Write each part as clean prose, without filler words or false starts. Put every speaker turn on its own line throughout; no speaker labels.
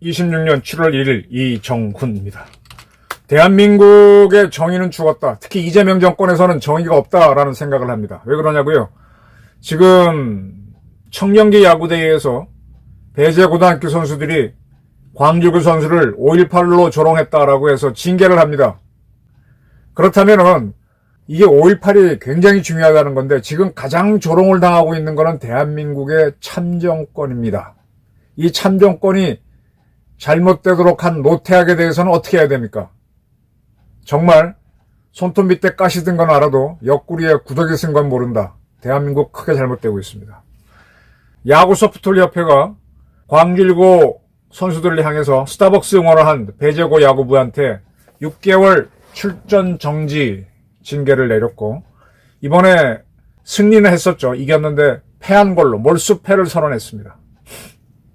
(2026년 7월 1일) 이정훈입니다. 대한민국의 정의는 죽었다. 특히 이재명 정권에서는 정의가 없다라는 생각을 합니다. 왜 그러냐고요? 지금 청년기 야구대회에서 배제고등학교 선수들이 광주구 선수를 5.18로 조롱했다라고 해서 징계를 합니다. 그렇다면은 이게 5.18이 굉장히 중요하다는 건데, 지금 가장 조롱을 당하고 있는 것은 대한민국의 참정권입니다. 이 참정권이 잘못되도록 한 노태악에 대해서는 어떻게 해야 됩니까? 정말 손톱 밑에 가시 든 건 알아도 옆구리에 구더기 쓴 건 모른다. 대한민국 크게 잘못되고 있습니다. 야구 소프트볼 협회가 광주일고 선수들을 향해서 스타벅스 응원을 한 배제고 야구부한테 6개월 출전 정지 징계를 내렸고, 이번에 승리는 했었죠. 이겼는데 패한 걸로 몰수패를 선언했습니다.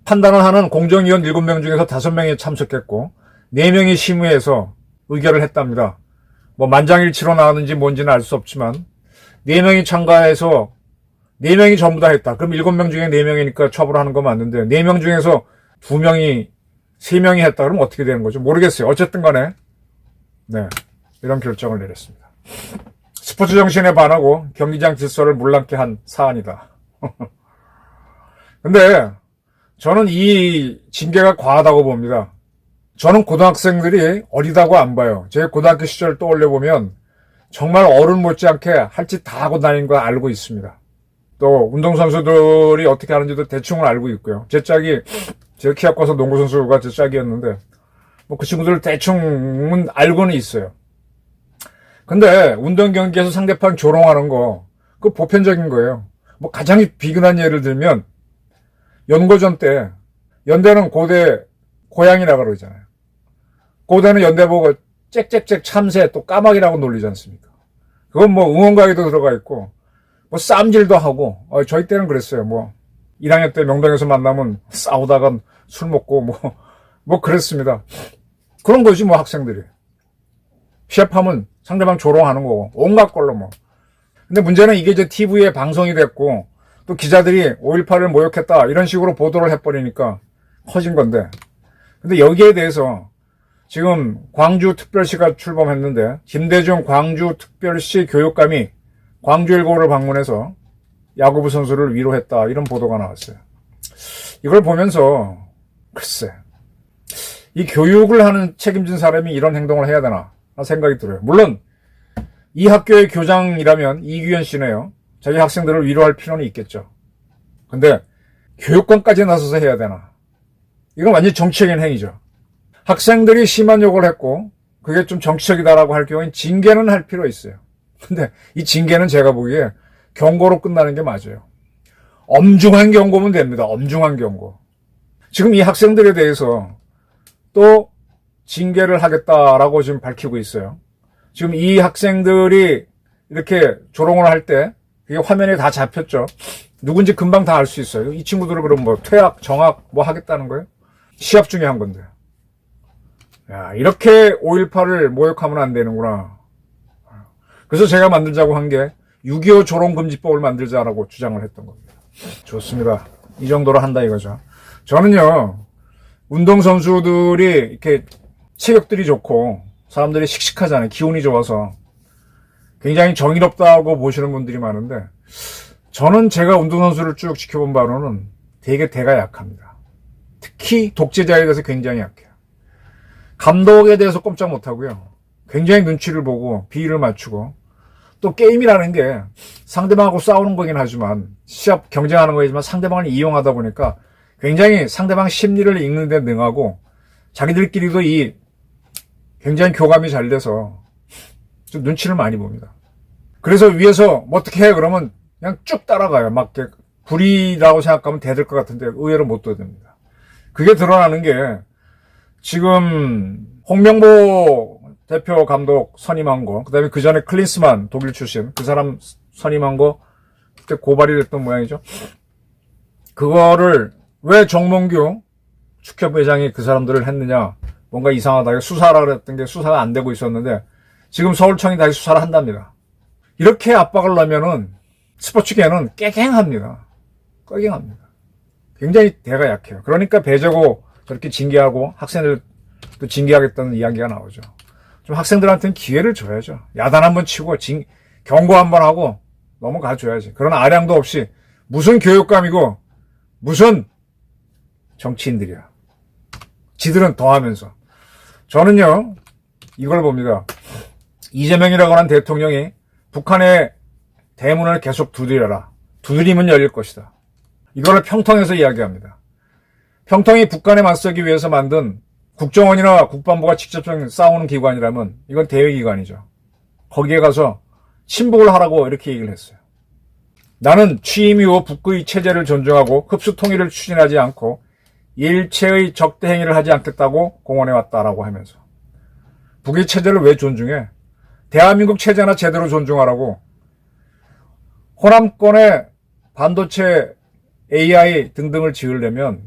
판단을 하는 공정위원 7명 중에서 5명이 참석했고 4명이 심의해서 의결을 했답니다. 뭐 만장일치로 나왔는지 뭔지는 알 수 없지만 4명이 참가해서 4명이 전부 다 했다. 그럼 7명 중에 4명이니까 처벌하는 거 맞는데 4명 중에서 2명이 3명이 했다. 그러면 어떻게 되는 거죠? 모르겠어요. 어쨌든 간에 네, 이런 결정을 내렸습니다. 스포츠 정신에 반하고 경기장 질서를 물랑케 한 사안이다. 근데 저는 이 징계가 과하다고 봅니다. 저는 고등학생들이 어리다고 안 봐요. 제 고등학교 시절 떠올려 보면 정말 어른 못지않게 할 짓 다 하고 다니는 거 알고 있습니다. 또 운동선수들이 어떻게 하는지도 대충은 알고 있고요. 제 키가 커서 농구선수가 제 짝이었는데 뭐 그 친구들 대충은 알고는 있어요. 근데 운동 경기에서 상대방 조롱하는 거 그거 보편적인 거예요. 뭐 가장 비근한 예를 들면 연고전 때 연대는 고대 고양이라고 그러잖아요. 고대는 연대 보고 짹짹짹 참새 또 까마귀라고 놀리지 않습니까? 그건 뭐 응원가에도 들어가 있고 뭐 쌈질도 하고 저희 때는 그랬어요. 뭐 1학년 때 명동에서 만나면 싸우다가 술 먹고 뭐 그랬습니다. 그런 거지 뭐 학생들이. 시합하면 상대방 조롱하는 거고 온갖 걸로 뭐. 근데 문제는 이게 이제 TV에 방송이 됐고 또 기자들이 5.18을 모욕했다 이런 식으로 보도를 해버리니까 커진 건데, 근데 여기에 대해서 지금 광주특별시가 출범했는데 김대중 광주특별시 교육감이 광주일고를 방문해서 야구부 선수를 위로했다 이런 보도가 나왔어요. 이걸 보면서 글쎄 이 교육을 하는 책임진 사람이 이런 행동을 해야 되나 생각이 들어요. 물론 이 학교의 교장이라면 이규현 씨네요. 자기 학생들을 위로할 필요는 있겠죠. 근데 교육권까지 나서서 해야 되나? 이건 완전히 정치적인 행위죠. 학생들이 심한 욕을 했고 그게 좀 정치적이다라고 할 경우엔 징계는 할 필요 있어요. 근데 이 징계는 제가 보기에 경고로 끝나는 게 맞아요. 엄중한 경고면 됩니다. 엄중한 경고. 지금 이 학생들에 대해서 또 징계를 하겠다라고 지금 밝히고 있어요. 지금 이 학생들이 이렇게 조롱을 할 때 그게 화면에 다 잡혔죠. 누군지 금방 다 알 수 있어요. 이 친구들은 그럼 뭐 퇴학, 정학 뭐 하겠다는 거예요? 시합 중에 한 건데. 야, 이렇게 5.18을 모욕하면 안 되는구나. 그래서 제가 만들자고 한 게 6.25 조롱금지법을 만들자라고 주장을 했던 겁니다. 좋습니다. 이 정도로 한다 이거죠. 저는요, 운동선수들이 이렇게 체격들이 좋고 사람들이 씩씩하잖아요. 기운이 좋아서 굉장히 정의롭다고 보시는 분들이 많은데, 저는 제가 운동선수를 쭉 지켜본 바로는 되게 대가 약합니다. 특히 독재자에 대해서 굉장히 약해요. 감독에 대해서 꼼짝 못하고요. 굉장히 눈치를 보고 비위를 맞추고, 또 게임이라는 게 상대방하고 싸우는 거긴 하지만 시합 경쟁하는 거지만 상대방을 이용하다 보니까 굉장히 상대방 심리를 읽는 데 능하고 자기들끼리도 이 굉장히 교감이 잘 돼서 좀 눈치를 많이 봅니다. 그래서 위에서 뭐 어떻게 해 그러면 그냥 쭉 따라가요. 막 불이라고 생각하면 대들 것 같은데 의외로 못 대듭니다. 그게 드러나는 게 지금 홍명보 대표 감독 선임한 거, 그 다음에 그 전에 클린스만 독일 출신 그 사람 선임한 거 그때 고발이 됐던 모양이죠. 그거를 왜 정몽규 축협 회장이 그 사람들을 했느냐, 뭔가 이상하다. 수사라 그랬던 게 수사가 안 되고 있었는데 지금 서울청이 다시 수사를 한답니다. 이렇게 압박을 넣으면은 스포츠계는 깨갱합니다. 깨갱합니다. 굉장히 대가 약해요. 그러니까 배제고 저렇게 징계하고 학생들도 징계하겠다는 이야기가 나오죠. 좀 학생들한테는 기회를 줘야죠. 야단 한번 치고 경고 한번 하고 넘어가줘야지. 그런 아량도 없이 무슨 교육감이고 무슨 정치인들이야. 지들은 더 하면서. 저는요 이걸 봅니다. 이재명이라고 하는 대통령이 북한의 대문을 계속 두드려라. 두드리면 열릴 것이다. 이거를 평통에서 이야기합니다. 평통이 북한에 맞서기 위해서 만든 국정원이나 국방부가 직접적인 싸우는 기관이라면 이건 대외기관이죠. 거기에 가서 친북을 하라고 이렇게 얘기를 했어요. 나는 취임 이후 북의 체제를 존중하고 흡수 통일을 추진하지 않고 일체의 적대 행위를 하지 않겠다고 공언해 왔다라고 하면서 북의 체제를 왜 존중해? 대한민국 체제나 제대로 존중하라고. 호남권에 반도체, AI 등등을 지으려면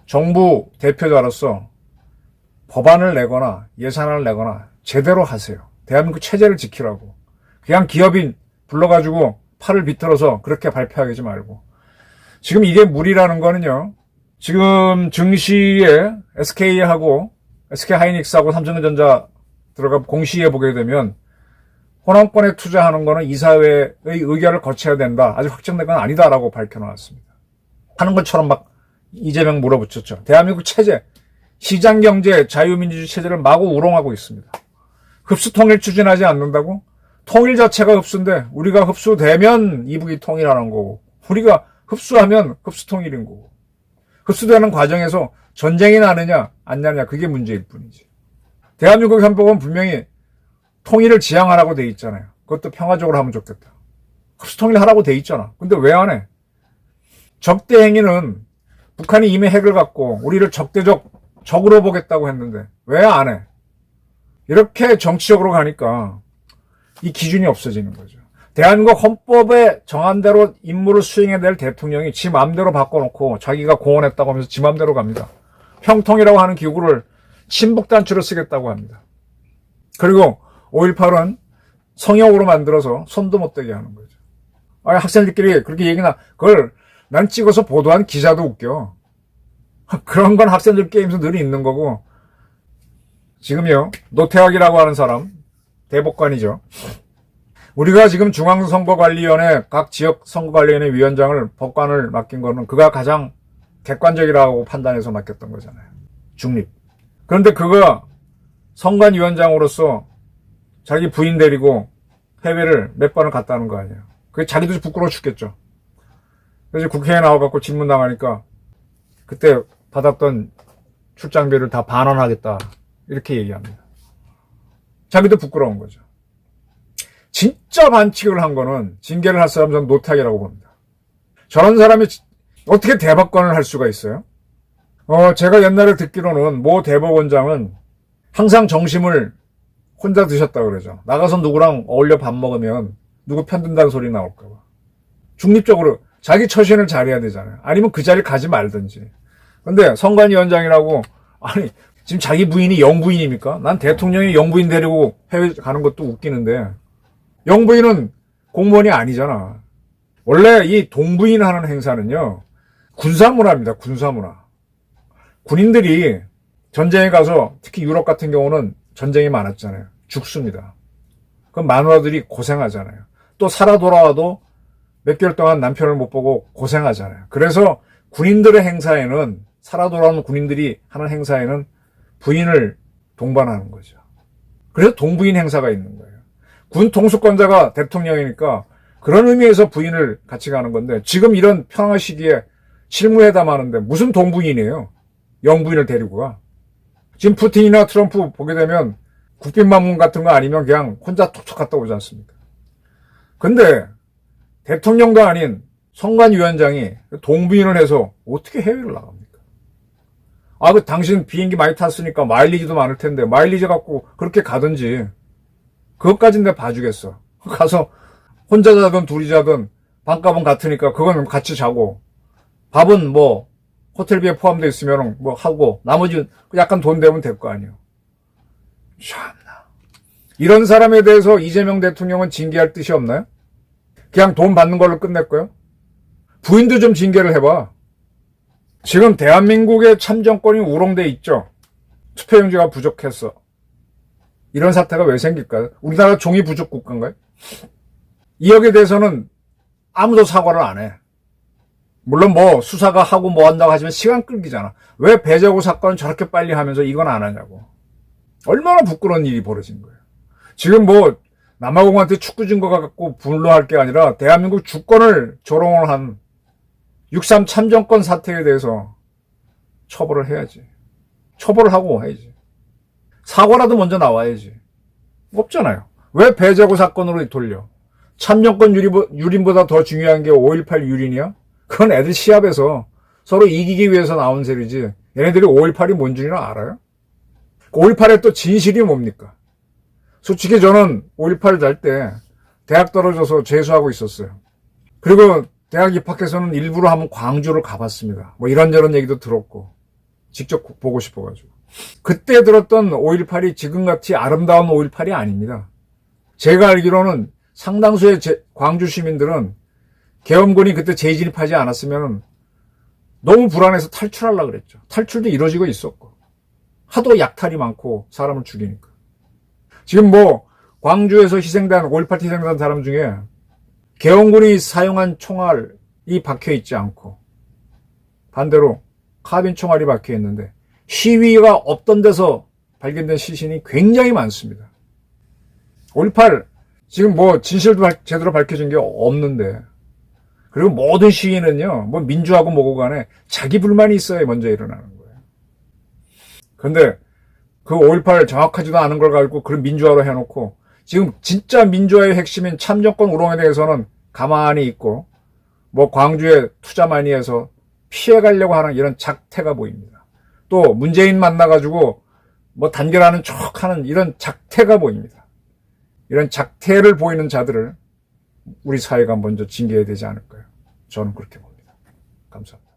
정부 대표자로서 법안을 내거나 예산을 내거나 제대로 하세요. 대한민국 체제를 지키라고. 그냥 기업인 불러가지고 팔을 비틀어서 그렇게 발표하지 말고. 지금 이게 무리라는 거는요. 지금 증시에 SK하고 SK하이닉스하고 삼성전자 들어가 공시해 보게 되면 호남권에 투자하는 거는 이사회의 의결을 거쳐야 된다. 아직 확정된 건 아니다라고 밝혀놓았습니다. 하는 것처럼 막 이재명 물어붙였죠. 대한민국 체제, 시장경제, 자유민주주의 체제를 마구 우롱하고 있습니다. 흡수통일 추진하지 않는다고? 통일 자체가 흡수인데 우리가 흡수되면 이북이 통일하는 거고 우리가 흡수하면 흡수통일인 거고 흡수되는 과정에서 전쟁이 나느냐 안 나느냐 그게 문제일 뿐이지. 대한민국 헌법은 분명히 통일을 지향하라고 돼 있잖아요. 그것도 평화적으로 하면 좋겠다. 흡수통일하라고 돼 있잖아. 근데 왜 안 해? 적대 행위는 북한이 이미 핵을 갖고 우리를 적으로 보겠다고 했는데 왜 안 해? 이렇게 정치적으로 가니까 이 기준이 없어지는 거죠. 대한민국 헌법에 정한 대로 임무를 수행해야 될 대통령이 지 마음대로 바꿔놓고 자기가 공언했다고 하면서 지 마음대로 갑니다. 평통이라고 하는 기구를 친북단추로 쓰겠다고 합니다. 그리고 5.18은 성역으로 만들어서 손도 못 대게 하는 거죠. 학생들끼리 그렇게 얘기나 그걸 난 찍어서 보도한 기자도 웃겨. 그런 건 학생들 게임에서 늘 있는 거고. 지금요 노태학이라고 하는 사람 대법관이죠. 우리가 지금 중앙선거관리위원회 각 지역 선거관리위원회 위원장을 법관을 맡긴 거는 그가 가장 객관적이라고 판단해서 맡겼던 거잖아요. 중립. 그런데 그가 선관위원장으로서 자기 부인 데리고 해외를 몇 번을 갔다는 거 아니에요. 그게 자기도 부끄러워 죽겠죠. 그래서 국회에 나와갖고 질문당하니까 그때 받았던 출장비를 다 반환하겠다. 이렇게 얘기합니다. 자기도 부끄러운 거죠. 진짜 반칙을 한 거는 징계를 할 사람은 저는 노태학이라고 봅니다. 저런 사람이 어떻게 대법관을 할 수가 있어요? 제가 옛날에 듣기로는 모 대법원장은 항상 점심을 혼자 드셨다고 그러죠. 나가서 누구랑 어울려 밥 먹으면 누구 편든다는 소리 나올까 봐. 중립적으로 자기 처신을 잘해야 되잖아요. 아니면 그 자리를 가지 말든지. 근데 선관위원장이라고 아니 지금 자기 부인이 영부인입니까? 난 대통령이 영부인 데리고 해외 가는 것도 웃기는데 영부인은 공무원이 아니잖아. 원래 이 동부인 하는 행사는요. 군사문화입니다. 군사문화. 군인들이 전쟁에 가서 특히 유럽 같은 경우는 전쟁이 많았잖아요. 죽습니다. 그럼 마누라들이 고생하잖아요. 또 살아 돌아와도 몇 개월 동안 남편을 못 보고 고생하잖아요. 그래서 군인들의 행사에는 살아 돌아오는 군인들이 하는 행사에는 부인을 동반하는 거죠. 그래서 동부인 행사가 있는 거예요. 군 통수권자가 대통령이니까 그런 의미에서 부인을 같이 가는 건데 지금 이런 평화 시기에 실무회담하는데 무슨 동부인이에요. 영부인을 데리고 가. 지금 푸틴이나 트럼프 보게 되면 국빈방문 같은 거 아니면 그냥 혼자 톡톡 갔다 오지 않습니까? 근데 대통령도 아닌 선관위원장이 동부인을 해서 어떻게 해외를 나갑니까? 그 당신 비행기 많이 탔으니까 마일리지도 많을 텐데 마일리지 갖고 그렇게 가든지 그것까진 내가 봐주겠어. 가서 혼자 자든 둘이 자든 방값은 같으니까 그건 같이 자고 밥은 뭐 호텔비에 포함되어 있으면 뭐 하고 나머지 약간 돈 되면 될 거 아니에요. 참나. 이런 사람에 대해서 이재명 대통령은 징계할 뜻이 없나요? 그냥 돈 받는 걸로 끝냈고요. 부인도 좀 징계를 해봐. 지금 대한민국의 참정권이 우롱돼 있죠. 투표용지가 부족했어. 이런 사태가 왜 생길까요? 우리나라 종이 부족 국가인가요? 이 역에 대해서는 아무도 사과를 안 해. 물론 뭐 수사가 하고 뭐 한다고 하지만 시간 끌기잖아. 왜 배재고 사건은 저렇게 빨리 하면서 이건 안 하냐고. 얼마나 부끄러운 일이 벌어진 거예요. 지금 뭐 남아공한테 축구 진 거 갖고 분노할 게 아니라 대한민국 주권을 조롱을 한 6.3 참정권 사태에 대해서 처벌을 해야지. 처벌을 하고 해야지. 사과라도 먼저 나와야지. 없잖아요. 왜 배재고 사건으로 돌려? 참정권 유린보다 더 중요한 게 5.18 유린이야? 그건 애들 시합에서 서로 이기기 위해서 나온 셈이지. 얘네들이 5.18이 뭔 줄이나 알아요? 5.18의 또 진실이 뭡니까? 솔직히 저는 5.18 달 때 대학 떨어져서 재수하고 있었어요. 그리고 대학 입학해서는 일부러 한번 광주를 가봤습니다. 뭐 이런저런 얘기도 들었고 직접 보고 싶어가지고. 그때 들었던 5.18이 지금같이 아름다운 5.18이 아닙니다. 제가 알기로는 상당수의 광주 시민들은 계엄군이 그때 재진입하지 않았으면 너무 불안해서 탈출하려고 그랬죠. 탈출도 이루어지고 있었고. 하도 약탈이 많고 사람을 죽이니까. 지금 뭐 광주에서 희생된 5.18 희생된 사람 중에 계엄군이 사용한 총알이 박혀있지 않고 반대로 카빈 총알이 박혀있는데 시위가 없던 데서 발견된 시신이 굉장히 많습니다. 5.18 지금 뭐 진실도 제대로 밝혀진 게 없는데 그리고 모든 시위는요 뭐 민주하고 뭐고 간에 자기 불만이 있어야 먼저 일어나는 거예요. 그런데 그 5.18 정확하지도 않은 걸 가지고 그런 민주화로 해놓고 지금 진짜 민주화의 핵심인 참정권 우롱에 대해서는 가만히 있고 뭐 광주에 투자 많이 해서 피해가려고 하는 이런 작태가 보입니다. 또 문재인 만나가지고 뭐 단결하는 척하는 이런 작태가 보입니다. 이런 작태를 보이는 자들을 우리 사회가 먼저 징계해야 되지 않을까요? 저는 그렇게 봅니다. 감사합니다.